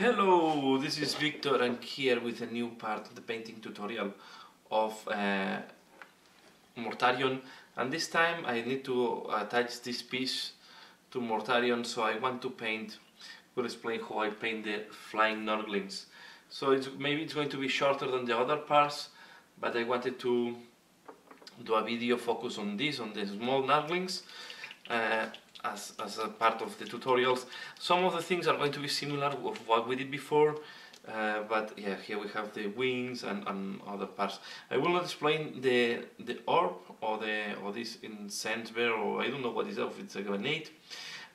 Hello, this is Victor and here with a new part of the painting tutorial of Mortarion, and this time I need to attach this piece to Mortarion, so I want to paint. We'll explain how I paint the Flying Nurglings. So maybe it's going to be shorter than the other parts, but I wanted to do a video focus on this, on the small Nurglings. As a part of the tutorials. Some of the things are going to be similar with what we did before, but yeah, here we have the wings and other parts. I will not explain the orb or this incense bear, or I don't know what is if it's a grenade.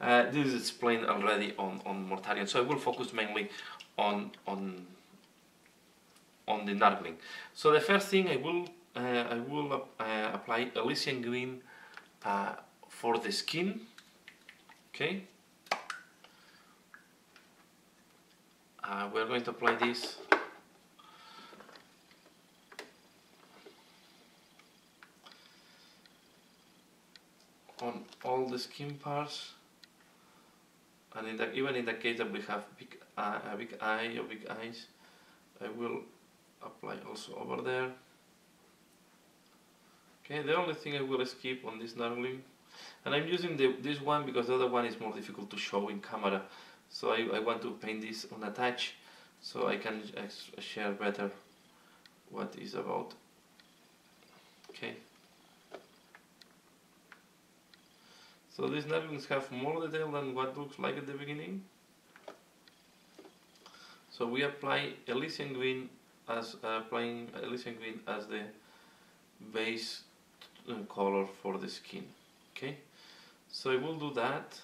This is explained already on Mortarion, so I will focus mainly on the Nurgling. So the first thing I will apply Elysian green for the skin. Okay, we're going to apply this on all the skin parts, and even in the case that we have a big eye or big eyes, I will apply also over there. Okay, the only thing I will skip on this Nurgling, and I'm using this one because the other one is more difficult to show in camera, so I want to paint this unattached so I can share better what is about. Okay, so these Nurglings have more detail than what looks like at the beginning. So we apply Elysian green as applying Elysian green as the base color for the skin. Okay, so I will do that.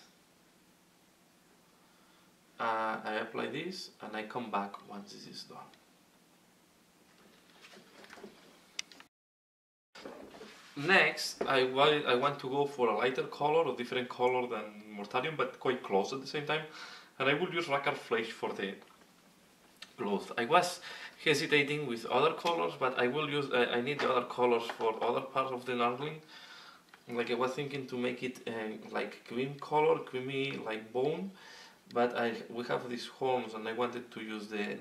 I apply this and I come back once this is done. Next, I want to go for a lighter color, a different color than Mortarion, but quite close at the same time. And I will use Racar Flesh for the cloth. I was hesitating with other colors, but I will use. I need the other colors for other parts of the Nurgling. Like I was thinking to make it like cream color, creamy like bone, but we have these horns and I wanted to use the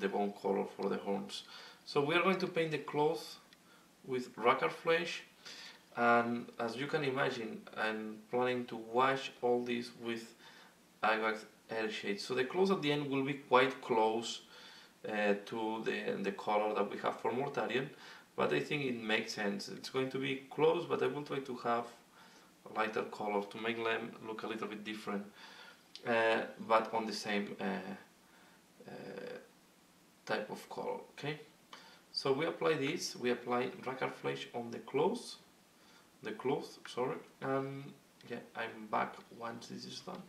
bone color for the horns. So we are going to paint the cloth with Racar Flesh, and as you can imagine, I'm planning to wash all this with Agax Air Shade. So the cloth at the end will be quite close to the color that we have for Mortarion. But I think it makes sense. It's going to be close, but I will try to have a lighter color to make them look a little bit different, but on the same type of color. Okay, so we apply this. We apply Racar Flesh on the cloth. Sorry, and yeah, I'm back once this is done.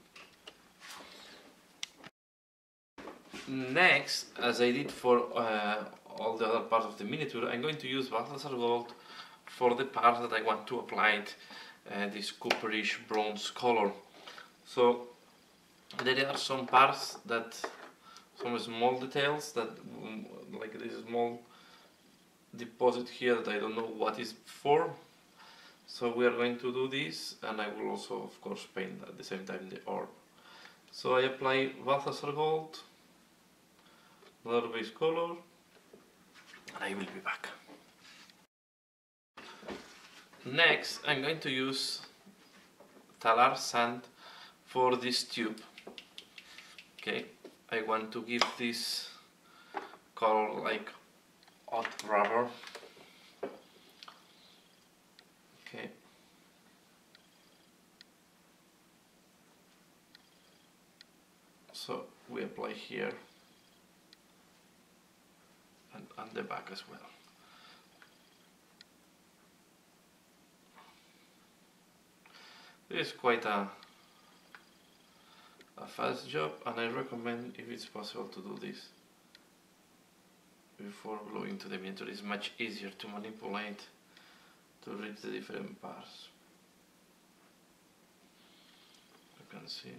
Next, as I did for all the other parts of the miniature, I'm going to use Balthasar Gold for the part that I want to apply it, this cooperish bronze color. So there are some parts some small details that, like this small deposit here that I don't know what is for. So we are going to do this, and I will also of course paint at the same time the orb. So I apply Balthasar Gold, another base color, and I will be back. Next, I'm going to use Talar Sand for this tube. Okay, I want to give this color like hot rubber. Okay. So we apply here and on the back as well. This is quite a fast job, and I recommend, if it's possible, to do this before gluing to the miniature. It's much easier to manipulate to reach the different parts. You can see.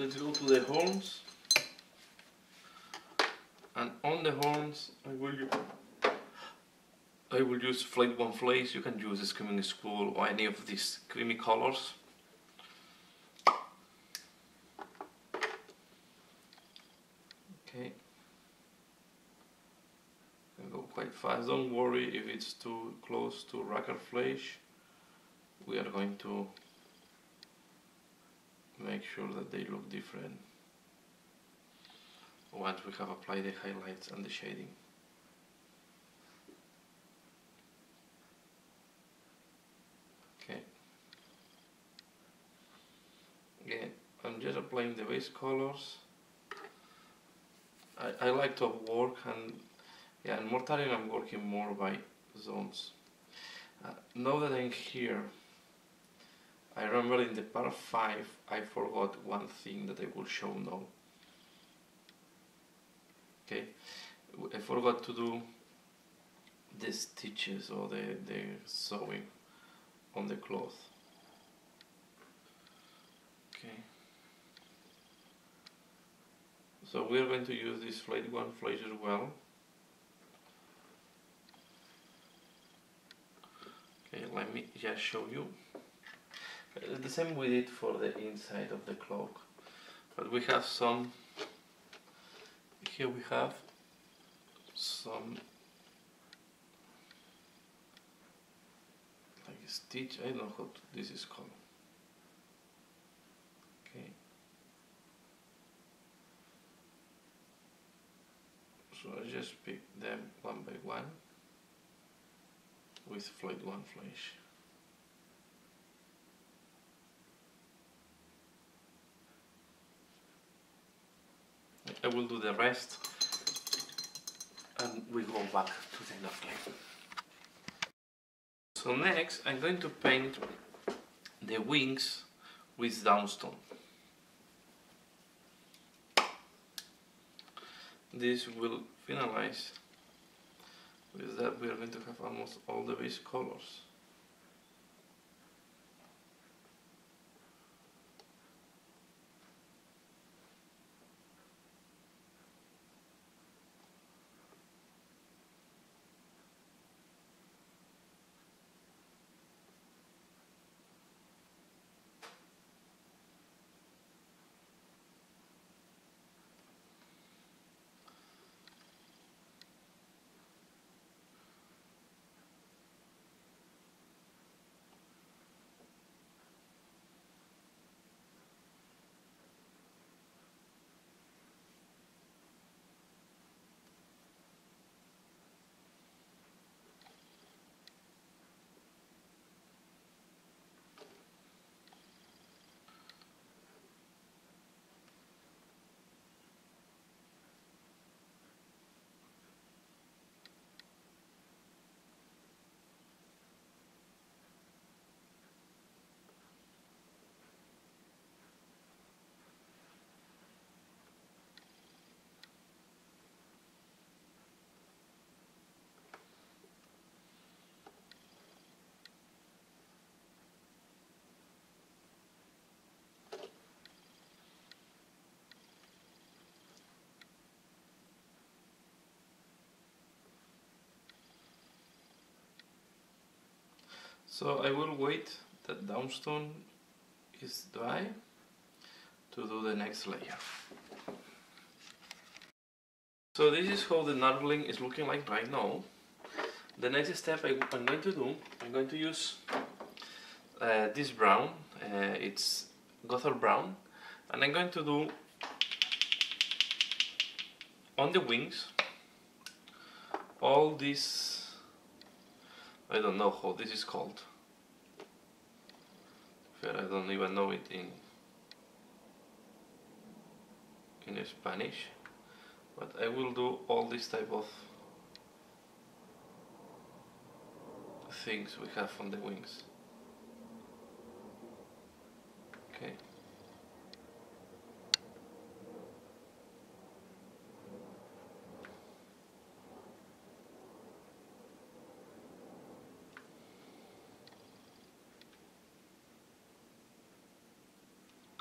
let's go to the horns. And on the horns, I will use Flight 1 Flash. You can use Screaming Skull or any of these creamy colors. Okay. And go quite fast. Don't worry if it's too close to Racker Flash. We are going to make sure that they look different once we have applied the highlights and the shading. Okay. Again, I'm just applying the base colors. I like to work, and yeah, in Mortarion I'm working more by zones. Now that I'm here, I remember in the part 5 I forgot one thing that I will show now. Okay, I forgot to do the stitches or the sewing on the cloth. Okay, so we're going to use this Flight 1 Flash as well. Okay, let me just show you. The same we did for the inside of the cloak, but we have some, here we have some like a stitch, I don't know how this is called. Okay, so I just pick them one by one with Flight 1 Flash. I will do the rest and we go back to the Nurgling. So next I'm going to paint the wings with downstone. This will finalize with that. We are going to have almost all the base colors. So I will wait that downstone is dry to do the next layer. So this is how the Nurgling is looking like right now. The next step I'm going to do, I'm going to use this brown, it's Gothard brown, and I'm going to do on the wings all this, I don't know how this is called, I don't even know it in Spanish, but I will do all this type of things we have on the wings. Okay.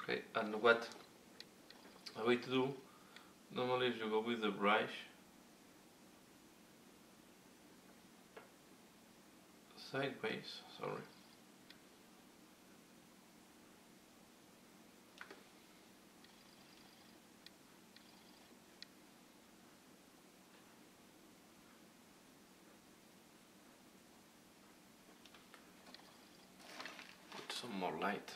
Okay, and what a way to do, normally if you go with the brush, sideways, sorry. Put some more light.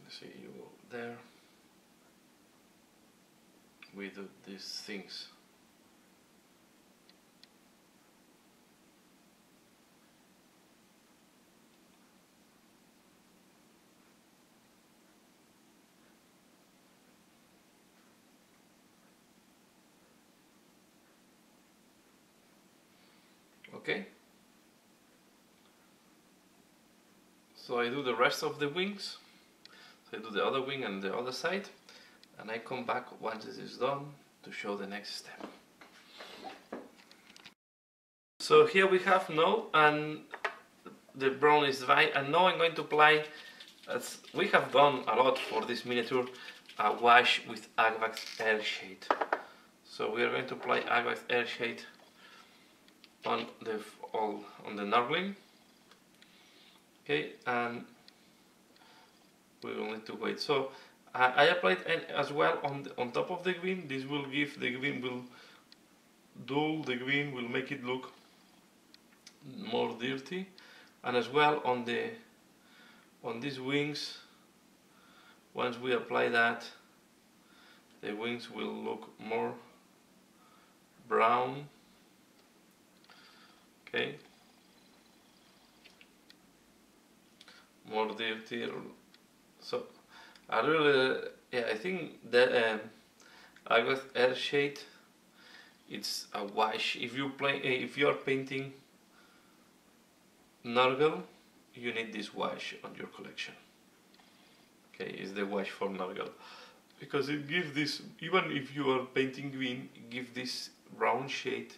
Let's see, you go there. We do these things. Okay. So I do the rest of the wings. So I do the other wing and the other side, and I come back once this is done to show the next step. So here we have now, and the brown is dry, and now I'm going to apply, as we have done a lot for this miniature, a wash with Agvax Air Shade. So we are going to apply Agvax Air Shade on the Nurgling. Okay, and we will need to wait. So I applied as well on top of the green. This will give the green, will dull the green, will make it look more dirty, and as well on these wings. Once we apply that, the wings will look more brown. Okay, more dirty. So I really, yeah, I think the Agvax Air Shade, it's a wash. If you are painting Nurgle, you need this wash on your collection. Okay, it's the wash for Nurgle, because it gives this, even if you are painting green, it gives this brown shade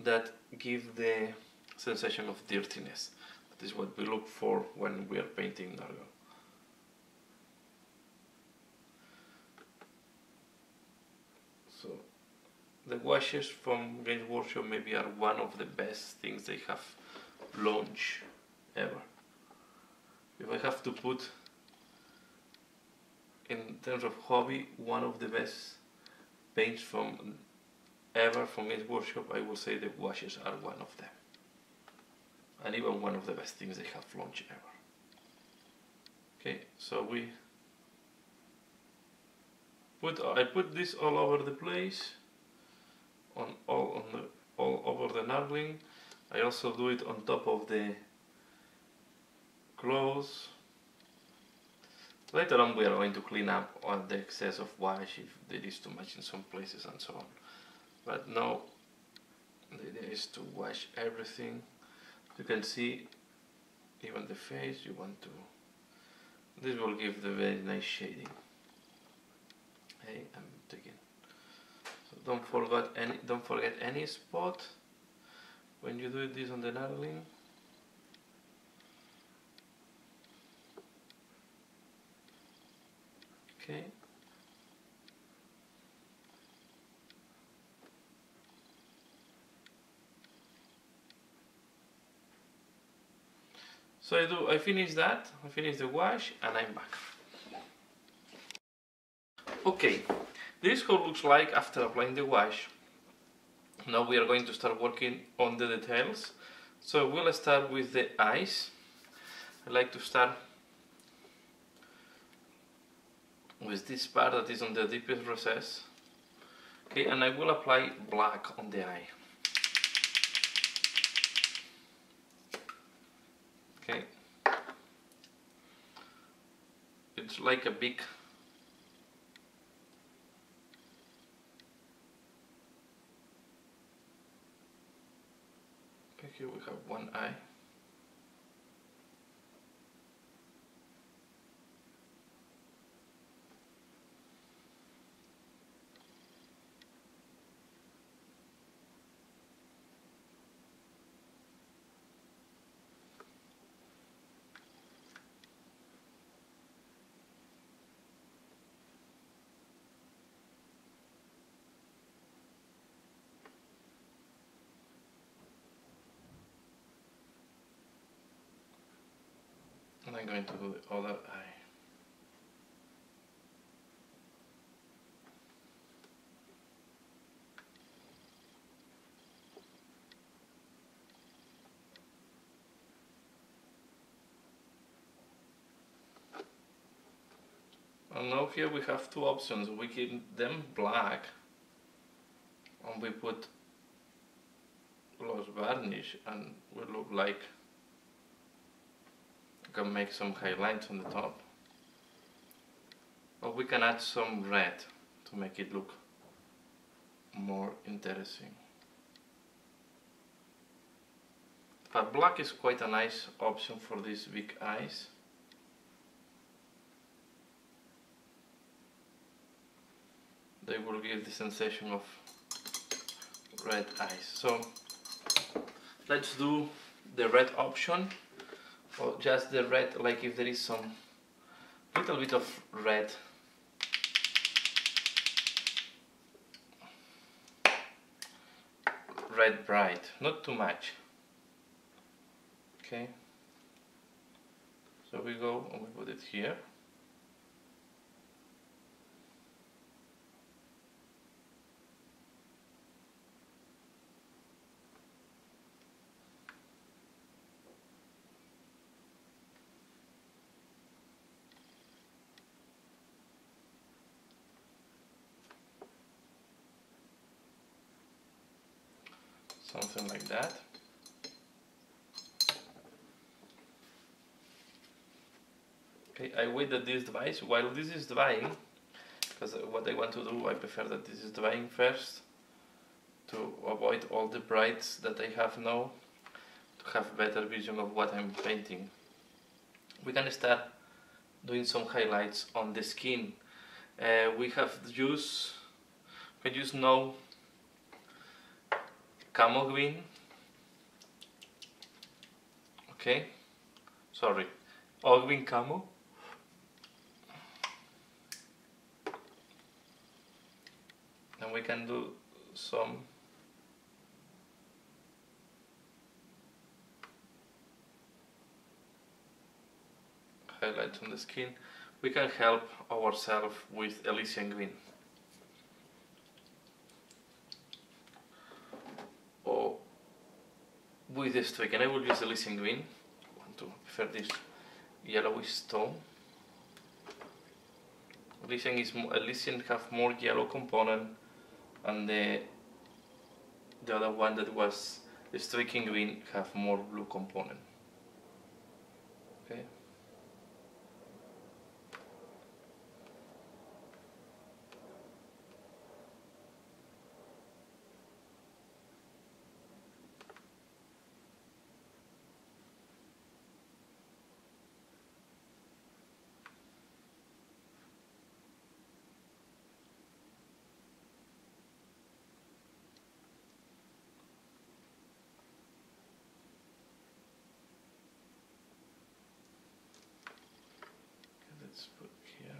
that gives the sensation of dirtiness. That is what we look for when we are painting Nurgle. So the washes from Games Workshop maybe are one of the best things they have launched ever. If I have to put in terms of hobby, one of the best paints from ever from Games Workshop, I will say the washes are one of them, and even one of the best things they have launched ever. Okay, so I put this all over the place, all over the Nurgling. I also do it on top of the clothes. Later on we are going to clean up all the excess of wash if there is too much in some places and so on. But now the idea is to wash everything. You can see even the face you want to. This will give the very nice shading. Hey, I'm taking. So don't forget any spot when you do this on the Nurgling. Okay. So I finish that, I finish the wash, and I'm back. Okay, this is how it looks like after applying the wash. Now we are going to start working on the details. So we'll start with the eyes. I like to start with this part that is on the deepest recess. Okay, and I will apply black on the eye. Okay, it's like a big here we have one eye. going to do the other eye. And now here we have two options. We keep them black and we put gloss varnish and we look like we can make some highlights on the top. Or we can add some red to make it look more interesting. But black is quite a nice option for these big eyes. They will give the sensation of red eyes. So let's do the red option, or just the red, like if there is some little bit of red. Red bright, not too much. Okay. So we go and we put it here. Something like that. Okay, I wait that this dries. While this is drying, because what I want to do, I prefer that this is drying first to avoid all the brights that I have now, to have better vision of what I'm painting. We can start doing some highlights on the skin. We use now camo green, okay, sorry, all green camo, and we can do some highlights on the skin. We can help ourselves with Elysian green. With this trick, and I will use Elysian green. I want to prefer this yellowish tone. Elysian have more yellow component, and the other one that was striking green have more blue component. Okay. Let's put here.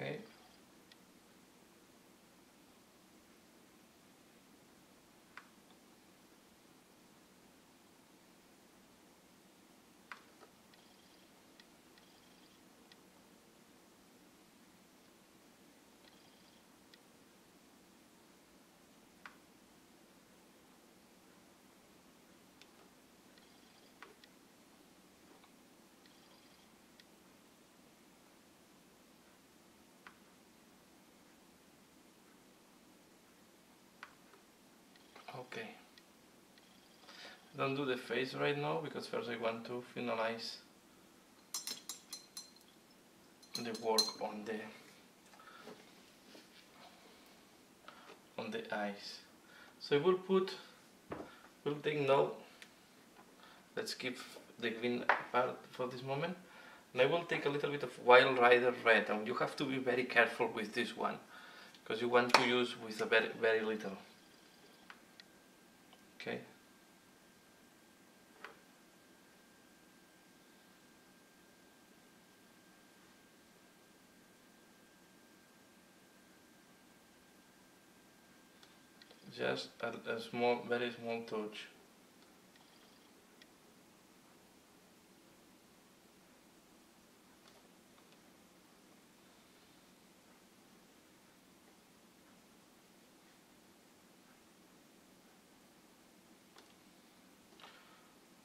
Okay. Okay. Don't do the face right now because first I want to finalize the work on on the eyes. So we'll take now, let's keep the green apart for this moment, and I will take a little bit of Wild Rider Red, and you have to be very careful with this one, because you want to use with a very little. Okay. Just a small, very small touch.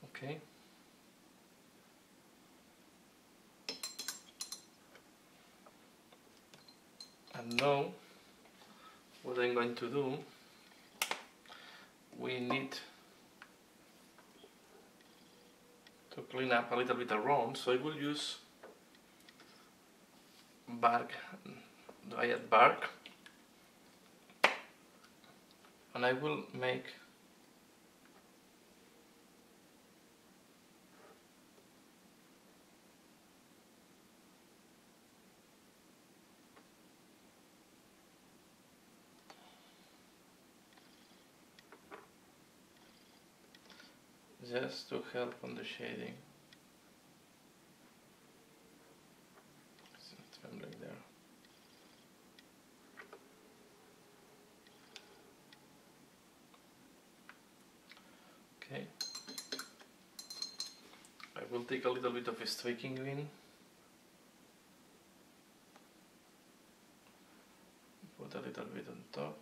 Okay. And now, what I'm going to do, we need to clean up a little bit around, so I will use bark, dried bark, and I will make just to help on the shading. It's trembling there. Okay. I will take a little bit of a streaking green. Put a little bit on top.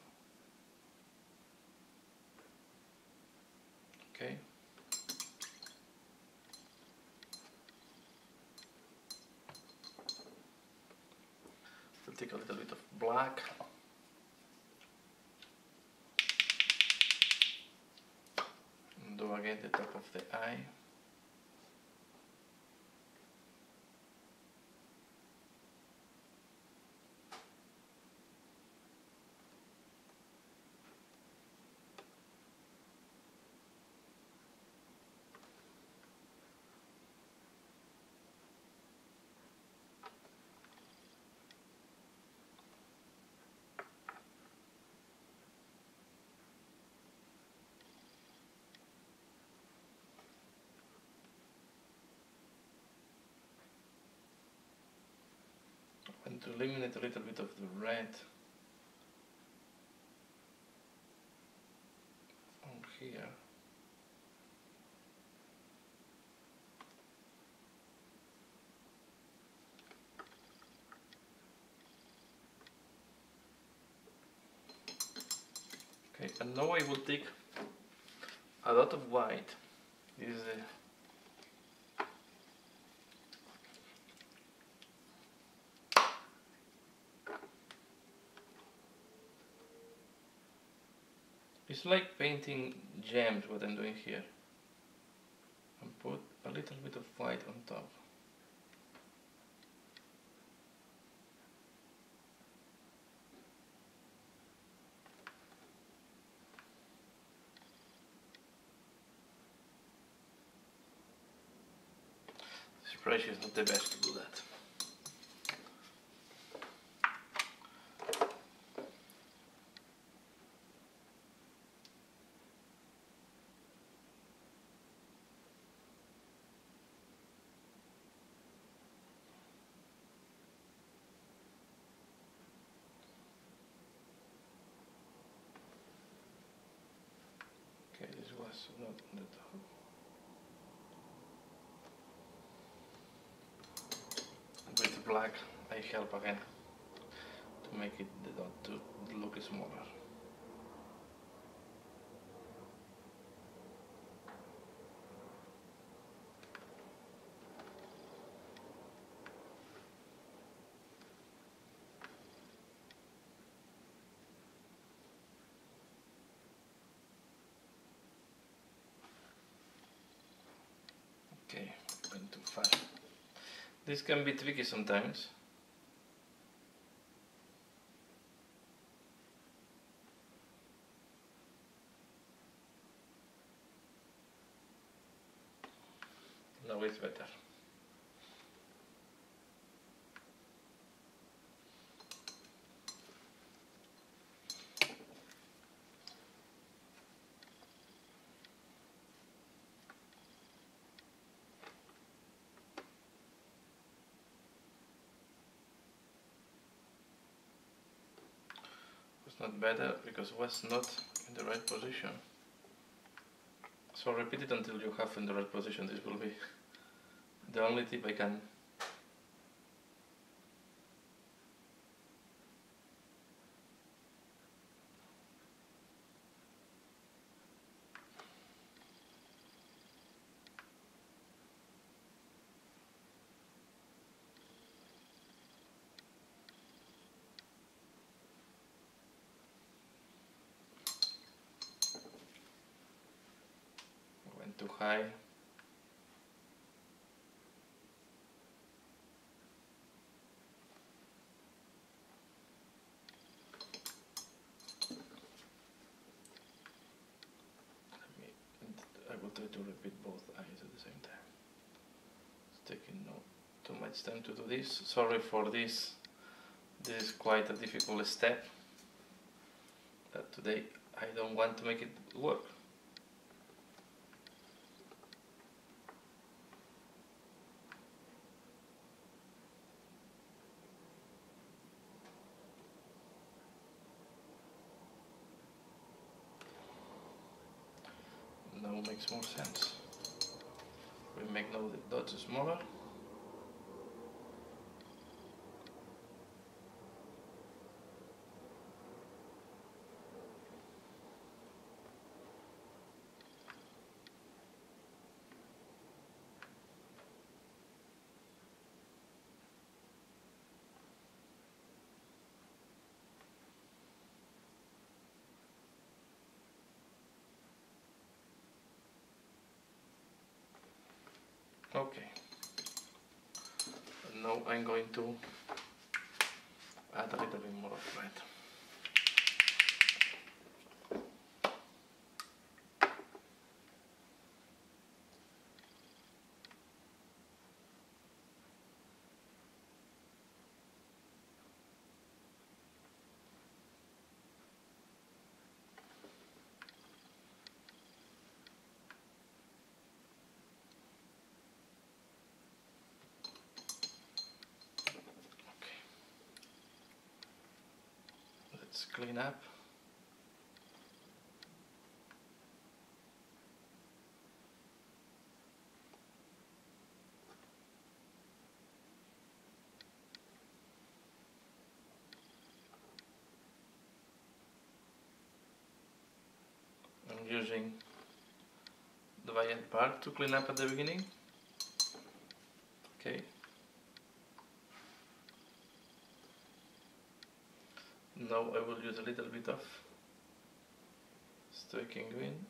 Okay. We'll take a little bit of black. And do again the top of the eye. And to eliminate a little bit of the red on here. Okay, and now I will take a lot of white. This is the it's like painting gems, what I'm doing here. And put a little bit of white on top. This brush is not the best to do that. Okay, this was not on the top. With black, I help again to make it the dot to look smaller. Okay, went too fast. This can be tricky sometimes. now it's better. It's not better because it was not in the right position. So repeat it until you have in the right position. This will be the only tip I can. Went too high. I will try to repeat both eyes at the same time. It's taking no too much time to do this. Sorry for this. This is quite a difficult step. That today I don't want to make it work. Now makes more sense. We make now the dots smaller. Okay, and now I'm going to add a little bit more of red. Let's clean up. I'm using the violet part to clean up at the beginning. Okay. Now I will use a little bit of striking green.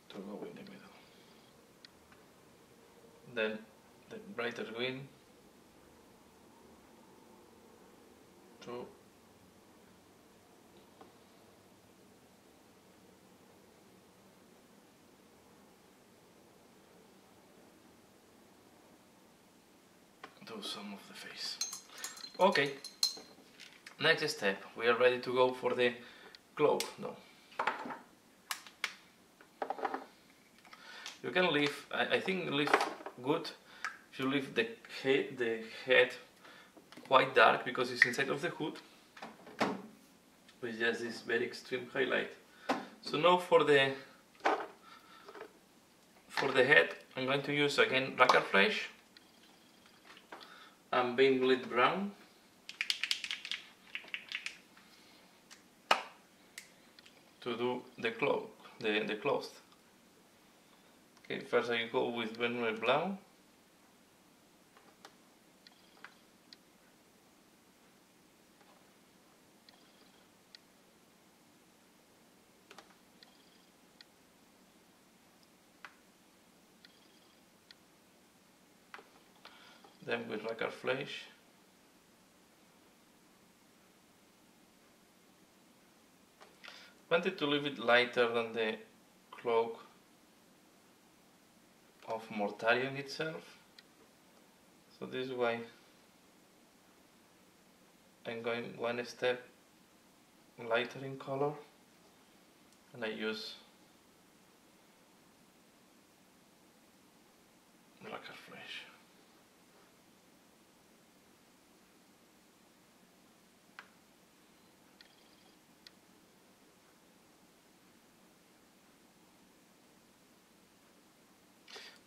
To go in the middle. Then the brighter green to do some of the face. Okay, next step, we are ready to go for the cloak. No, you can leave, I think leave good if you leave the head quite dark because it's inside of the hood with just this very extreme highlight. So now for the head I'm going to use again lacquer flesh and Bainblit brown. To do the cloak, the cloth. Okay, first I go with Bainblit brown. Then with lacquer flesh. Wanted to leave it lighter than the cloak of Mortarion itself. So this way I'm going one step lighter in color, and I use Blacker Flash.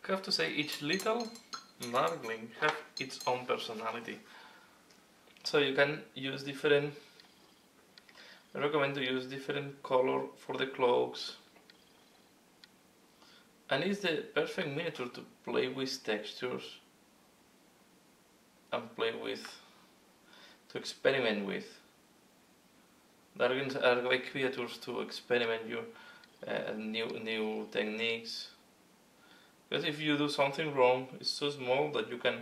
I have to say, each little Nurgling have its own personality. So you can use different, I recommend to use different color for the cloaks. And it's the perfect miniature to play with textures and play with, to experiment with. Nurglings are great creatures to experiment your new techniques. Because if you do something wrong, it's so small that you can,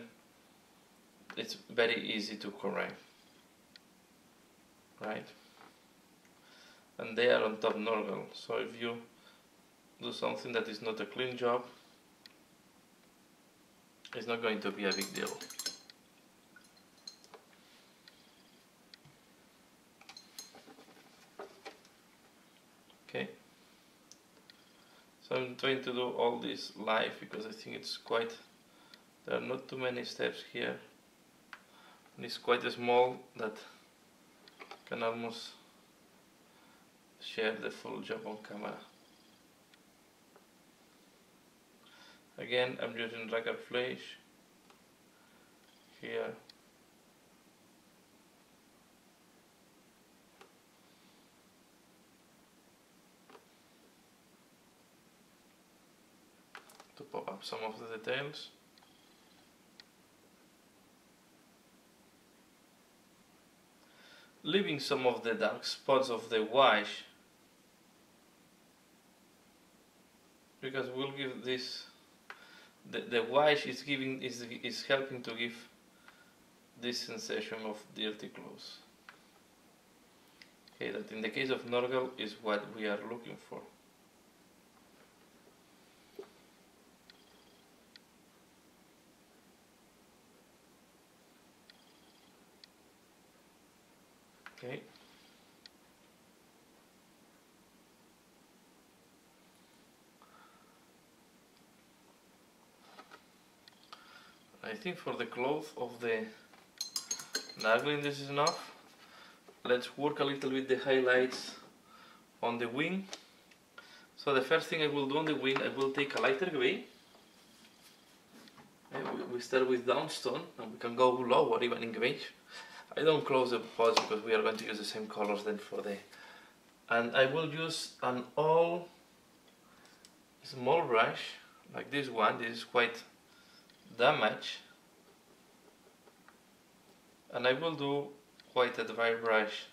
it's very easy to correct, right? And they are on top Nurgle, so if you do something that is not a clean job, it's not going to be a big deal. Okay. So I'm trying to do all this live because I think it's quite, there are not too many steps here, and it's quite small that can almost share the full job on camera. Again, I'm using Blacker Flash here. To pop up some of the details. Leaving some of the dark spots of the wash, because we'll give this, the wash is giving, is helping to give this sensation of dirty clothes. Okay, that in the case of Nurgle is what we are looking for. Okay. I think for the clothes of the Nurgling this is enough. Let's work a little bit the highlights on the wing. So the first thing I will do on the wing, I will take a lighter grey. We start with downstone and we can go lower even in grey. I don't close the pots because we are going to use the same colors then for the, and I will use an all small brush like this one. This is quite damaged, and I will do quite a dry brush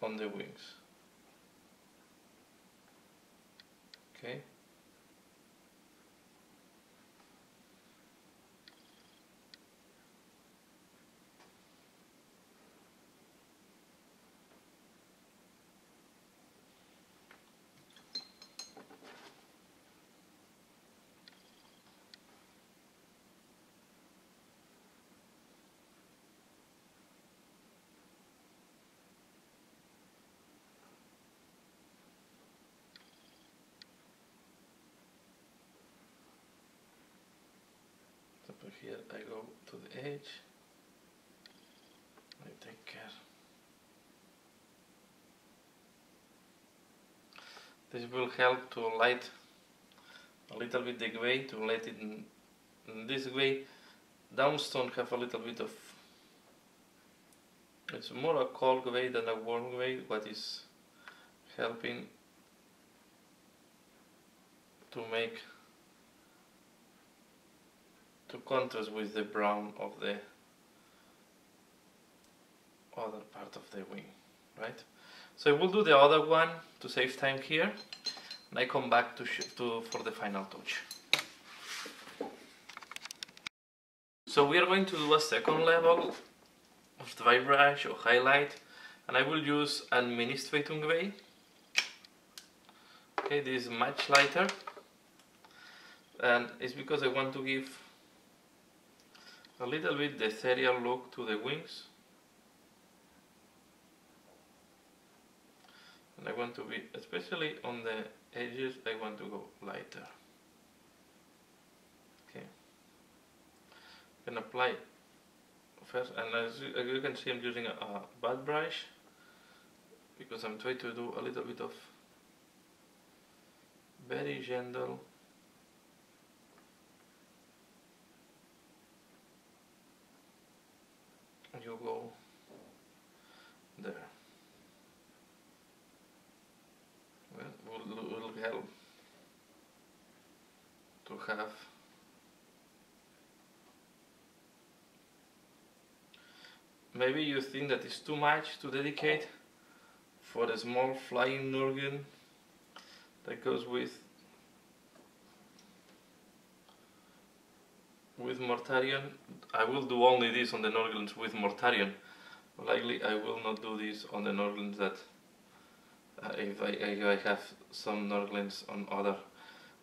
on the wings. Okay. Here I go to the edge, I take care. This will help to light a little bit the grey, to let it in this way. Downstone have a little bit of, it's more a cold grey than a warm grey, what is helping to make, to contrast with the brown of the other part of the wing, right? So we'll do the other one to save time here, and I come back for the final touch. So we are going to do a second level of dry brush or highlight, and I will use Administrating Gray. Okay, this is much lighter, and it's because I want to give a little bit the ethereal look to the wings, and I want to be, especially on the edges, I want to go lighter. Okay, I can apply first, and as you can see, I'm using a bad brush because I'm trying to do a little bit of very gentle you go there. Well, will help to have maybe you think that it's too much to dedicate for a small flying Nurgling that goes with Mortarion. I will do only this on the Nurglings with Mortarion. Likely I will not do this on the Nurglings that if I have some Nurglings on other.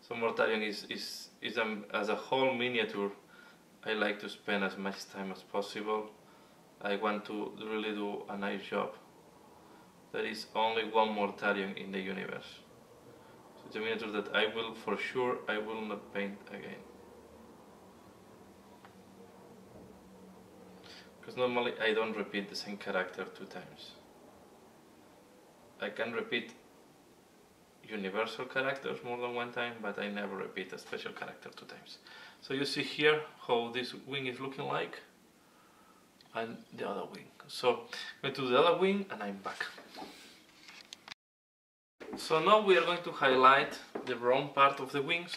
So Mortarion is as a whole miniature. I like to spend as much time as possible. I want to really do a nice job. There is only one Mortarion in the universe. So it's a miniature that I will, for sure, I will not paint again. Because normally I don't repeat the same character 2 times. I can repeat universal characters more than 1 time, but I never repeat a special character 2 times. So you see here how this wing is looking like, and the other wing. So I'm going to do the other wing and I'm back. So now we are going to highlight the brown part of the wings.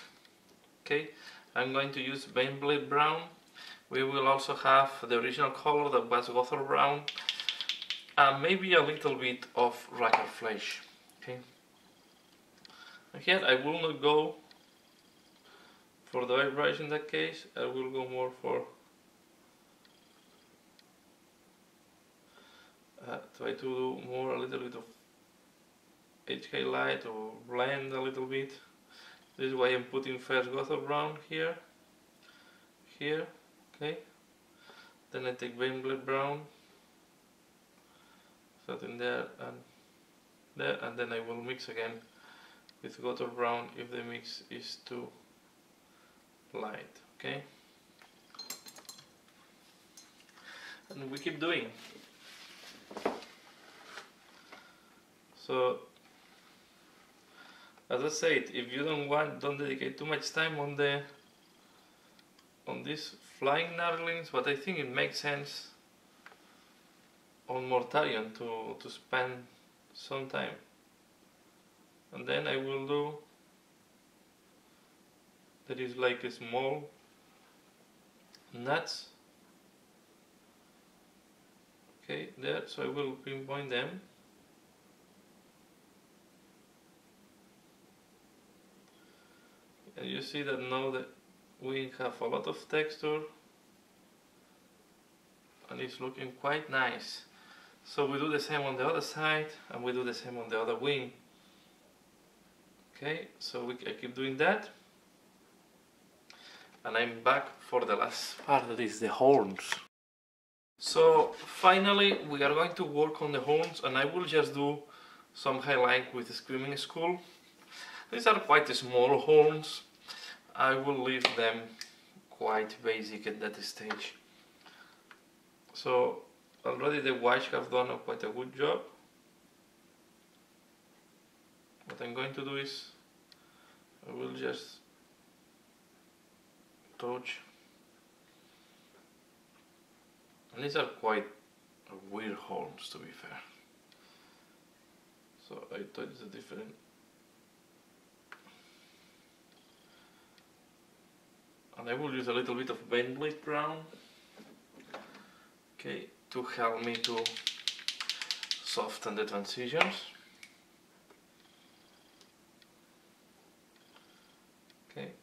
Okay, I'm going to use Baneblade Brown. We will also have the original color that was Gothor Brown, and maybe a little bit of Racker Flesh. Okay, and here I will not go for the white brush in that case. I will go more for try to do more a little bit of edge highlight or blend a little bit. This is why I'm putting first Gothor Brown here, okay. Then I take Baneblade Brown, starting there, and then I will mix again with Gothor Brown if the mix is too light, okay. And we keep doing. So, as I said, if you don't dedicate too much time on these Flying Nurglings, but I think it makes sense on Mortarion to spend some time. And then I will do, there is like a small nuts, okay, there, so I will pinpoint them. And you see that now that we have a lot of texture and it's looking quite nice. So we do the same on the other side and we do the same on the other wing. Okay, so I keep doing that. And I'm back for the last part, that is the horns. So finally we are going to work on the horns, and I will just do some highlight with the Screaming Skull. These are quite small horns. I will leave them quite basic at that stage. So already the wash have done quite a good job. What I'm going to do is I will just touch, and these are quite weird horns, to be fair. So I touch the different. And I will use a little bit of Baneblade Brown, okay, to help me to soften the transitions. Okay.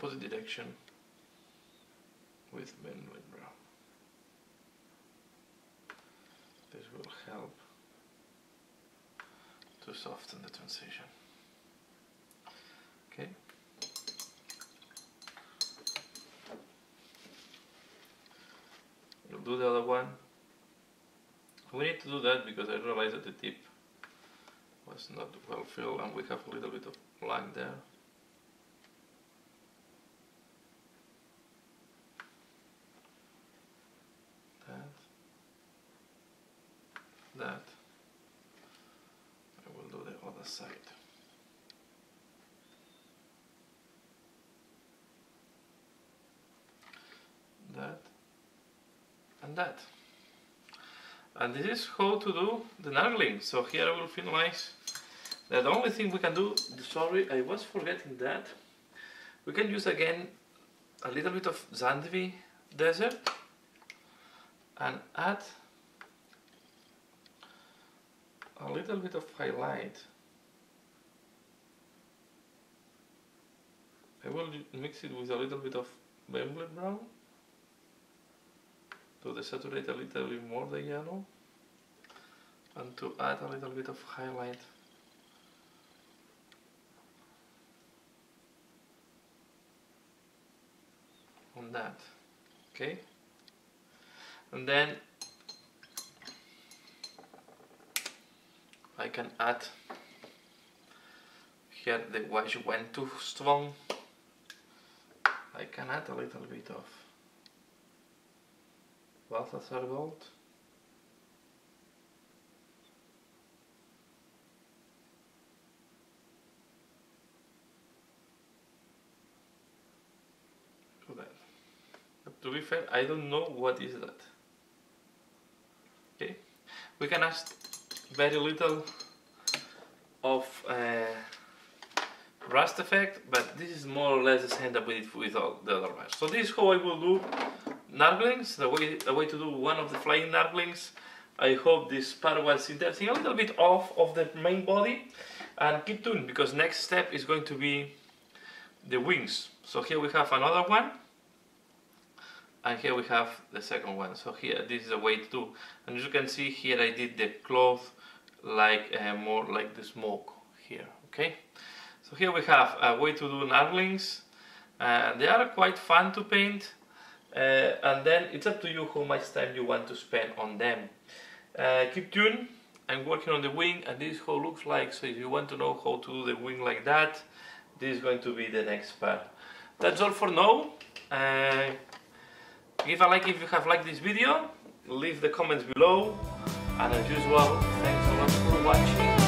opposite direction with Benwood Brown. This will help to soften the transition. Okay. We'll do the other one. We need to do that because I realized that the tip was not well filled and we have a little bit of blank there. That. I will do the other side. That and that. And this is how to do the Nurgling. So here I will finalize. The only thing we can do, sorry, I was forgetting that. We can use again a little bit of Zandvi Desert and add a little bit of highlight. I will mix it with a little bit of Benwood Brown to desaturate a little bit more the yellow and to add a little bit of highlight. On that, okay? And then I can add here the wash went too strong. I can add a little bit of Balthasar Gold. To that. But to be fair, I don't know what is that. Okay, we can add very little of rust effect, but this is more or less the same that we did with all the other ones. So this is how I will do Nurglings, the way to do one of the Flying Nurglings. I hope this part was interesting, a little bit off of the main body, and keep tuned because next step is going to be the wings. So here we have another one, and here we have the second one. So here this is the way to do, and as you can see here I did the cloth like more like the smoke here. Okay, so here we have a way to do Nurglings. They are quite fun to paint, and then it's up to you how much time you want to spend on them. Keep tuned. I'm working on the wing, and this is how it looks like. So if you want to know how to do the wing like that, this is going to be the next part. That's all for now. Give a like if you have liked this video, leave the comments below, and as usual, thanks a lot for watching.